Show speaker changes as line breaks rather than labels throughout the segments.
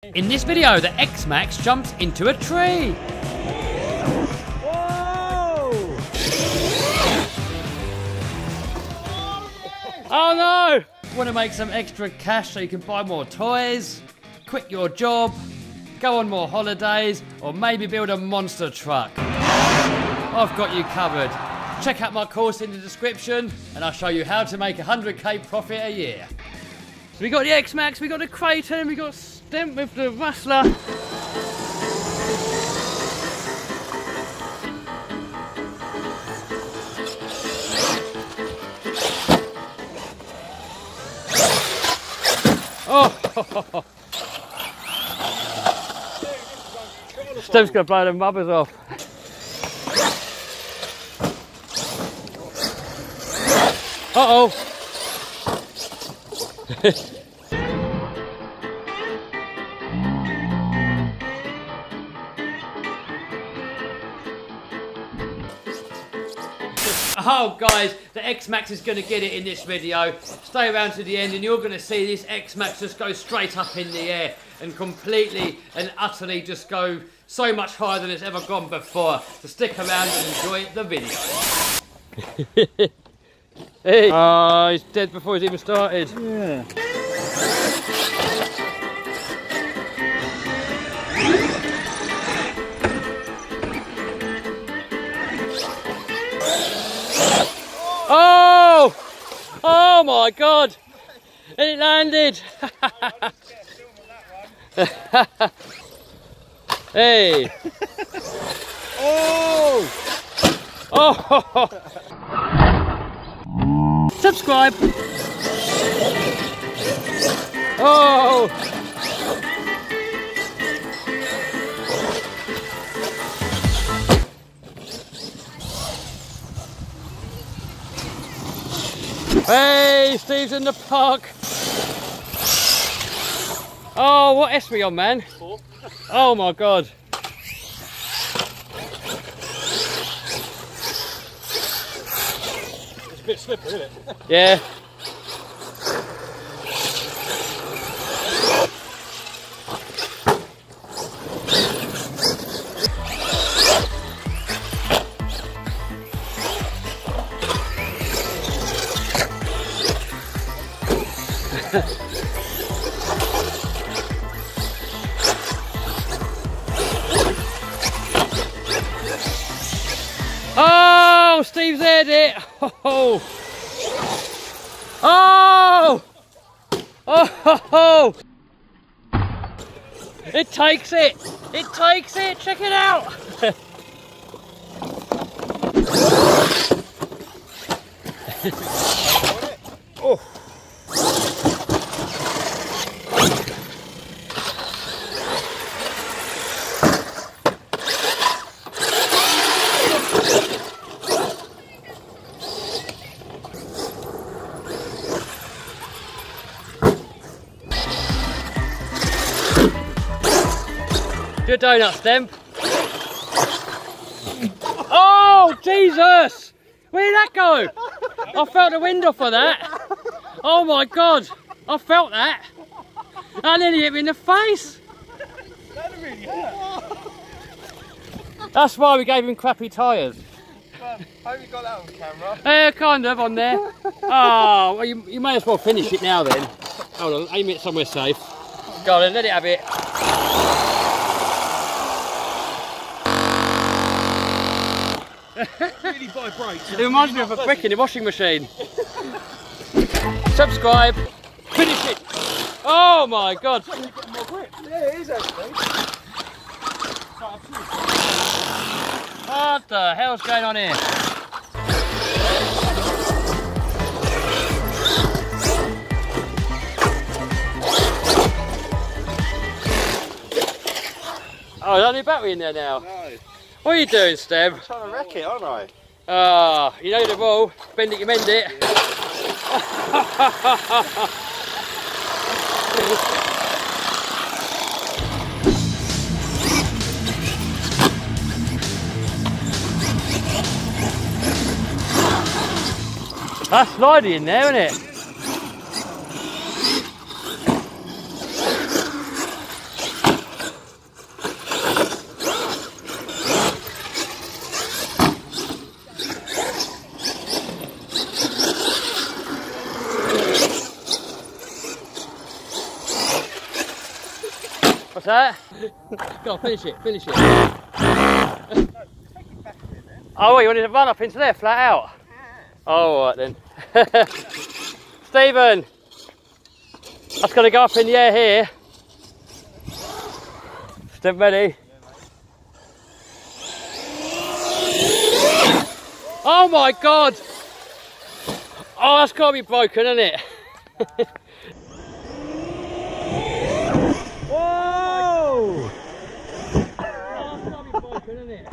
In this video, the X-Maxx jumps into a tree.
Whoa!
Oh no! Want to make some extra cash so you can buy more toys, quit your job, go on more holidays, or maybe build a monster truck? I've got you covered. Check out my course in the description and I'll show you how to make 100k profit a year. So we got the X-Maxx, we got the Kraton, we got Stemp with the Rustler. Oh! Stemp's gonna blow them rubbers off. Uh-oh! Oh guys, the X-Maxx is going to get it in this video. Stay around to the end and you're going to see this X-Maxx just go straight up in the air and completely and utterly just go so much higher than it's ever gone before. So stick around and enjoy the video. Hey. Oh, he's dead before he's even started.
Yeah.
Oh! Oh my God! And it landed! Hey!
Oh!
Oh! Subscribe! Oh! Hey, Steve's in the park. Oh, what S we on, man? 4. Oh my God.
It's a bit slippery, isn't it?
Yeah. Oh, Steve's had it. Oh, oh, oh, it takes it. It takes it. Check it out.
Oh.
Do a donut, Stemp. Oh, Jesus! Where did that go? I felt the wind off of that. Oh my God, I felt that. That nearly hit me in the face.
That really hurt.
That's why we gave him crappy tyres.
Well, hope you got that on camera.
Yeah, kind of on there. Oh, well, you may as well finish it now then. Hold on, aim it somewhere safe. Go on then, let it have it.
It really vibrates.
It reminds me of a brick in the washing machine. Subscribe. Finish it. Oh my God.
Yeah, it is actually.
What the hell's going on here? Oh, there's only a battery in there now.
No.
What are you doing, Steb?
I'm trying to wreck it, aren't I?
Ah, you know the rule. Bend it, you mend it. Yeah. That's slidey in there, isn't it? What's that? Go on, finish it, finish it. Oh, what, you wanted to run up into there, flat out? Oh, all right then. Stephen, that's going to go up in the air here. Step ready. Oh my God! Oh, that's got to be broken, isn't it? Whoa! Oh, that's got to be broken, isn't it?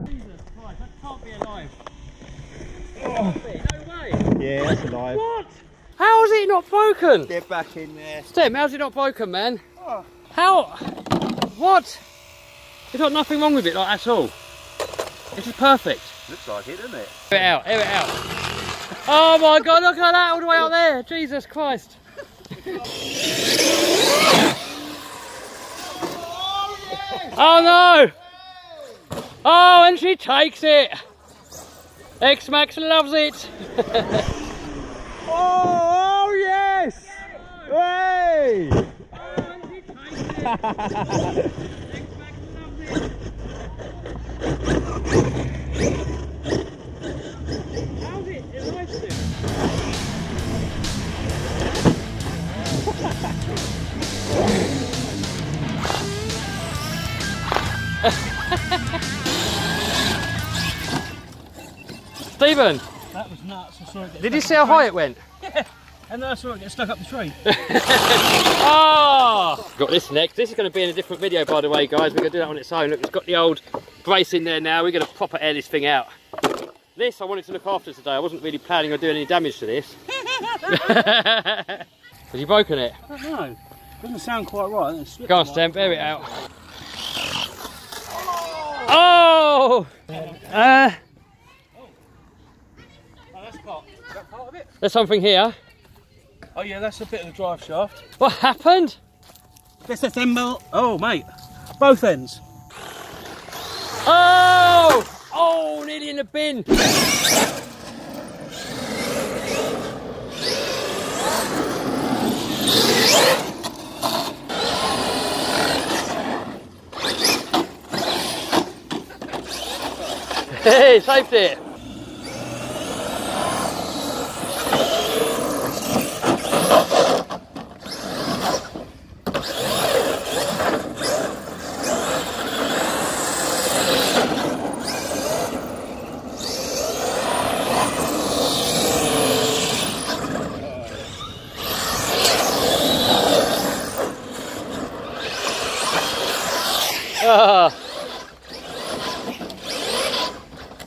Jesus Christ, that can't be alive. No way.
Yeah, that's alive.
What? How is it not broken?
Get back in there.
Stem, how's it not broken, man?
Oh.
How? What? There's got nothing wrong with it, like, at all. This is perfect.
Looks like it, doesn't it?
Air it out, air it out. Oh my God, look at that all the way out there. Jesus Christ. Oh no! Oh, and she takes it. X-Maxx loves it.
Oh yes! Hey!
How's it? It's nice to. Stephen,
That was nuts. I saw it get
did you see how high it went?
Yeah, and then I saw it get stuck up the tree.
Oh! Got this next. This is going to be in a different video, by the way, guys. We're going to do that on its own. Look, it's got the old brace in there now. We're going to proper air this thing out. This I wanted to look after today. I wasn't really planning on doing any damage to this. Have you broken it?
I don't know. Doesn't sound quite right.
Go on, Stemp, air it out. Oh!
Oh, that's part. Is that part of it?
There's something here.
Oh yeah, that's a bit of the drive shaft.
What happened?
Disassemble. Oh mate, both ends.
Oh! Oh, nearly in the bin. Hey, saved it.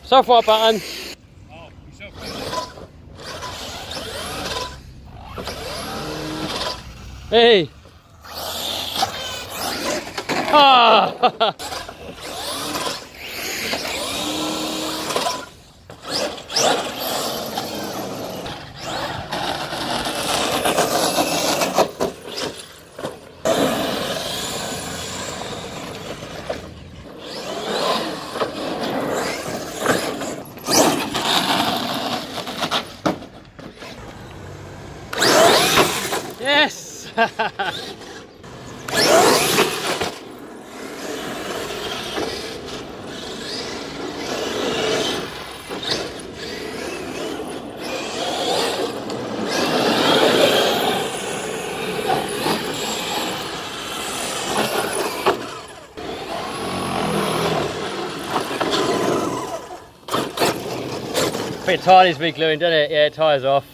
So far, button.
Oh, yourself.
Hey. Ah. Yes! Bit tight is re-gluing, doesn't it? Yeah, it tires off.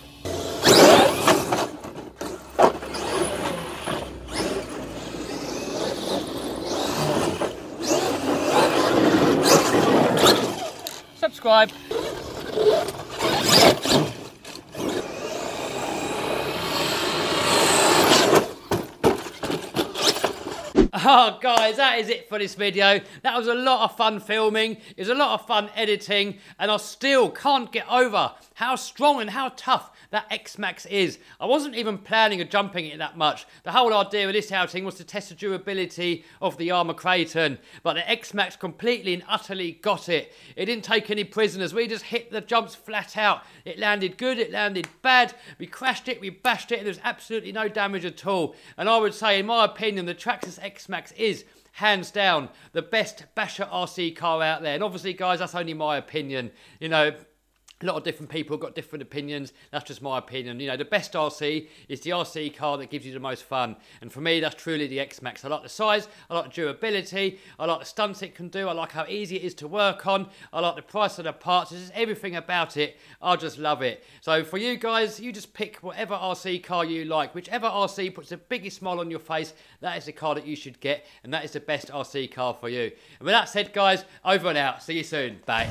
Subscribe. Oh, guys, that is it for this video. That was a lot of fun filming. It was a lot of fun editing. And I still can't get over how strong and how tough that X-Maxx is. I wasn't even planning on jumping it that much. The whole idea of this outing was to test the durability of the armour Kraton. But the X-Maxx completely and utterly got it. It didn't take any prisoners. We just hit the jumps flat out. It landed good, it landed bad. We crashed it, we bashed it, and there was absolutely no damage at all. And I would say, in my opinion, the Traxxas X-Maxx is hands down the best basher RC car out there. And obviously, guys, that's only my opinion. You know, a lot of different people have got different opinions. That's just my opinion. You know, the best RC is the RC car that gives you the most fun. And for me, that's truly the X-Maxx. I like the size, I like the durability, I like the stunts it can do, I like how easy it is to work on, I like the price of the parts, it's just everything about it. I just love it. So for you guys, you just pick whatever RC car you like. Whichever RC puts the biggest smile on your face, that is the car that you should get. And that is the best RC car for you. And with that said, guys, over and out. See you soon. Bye.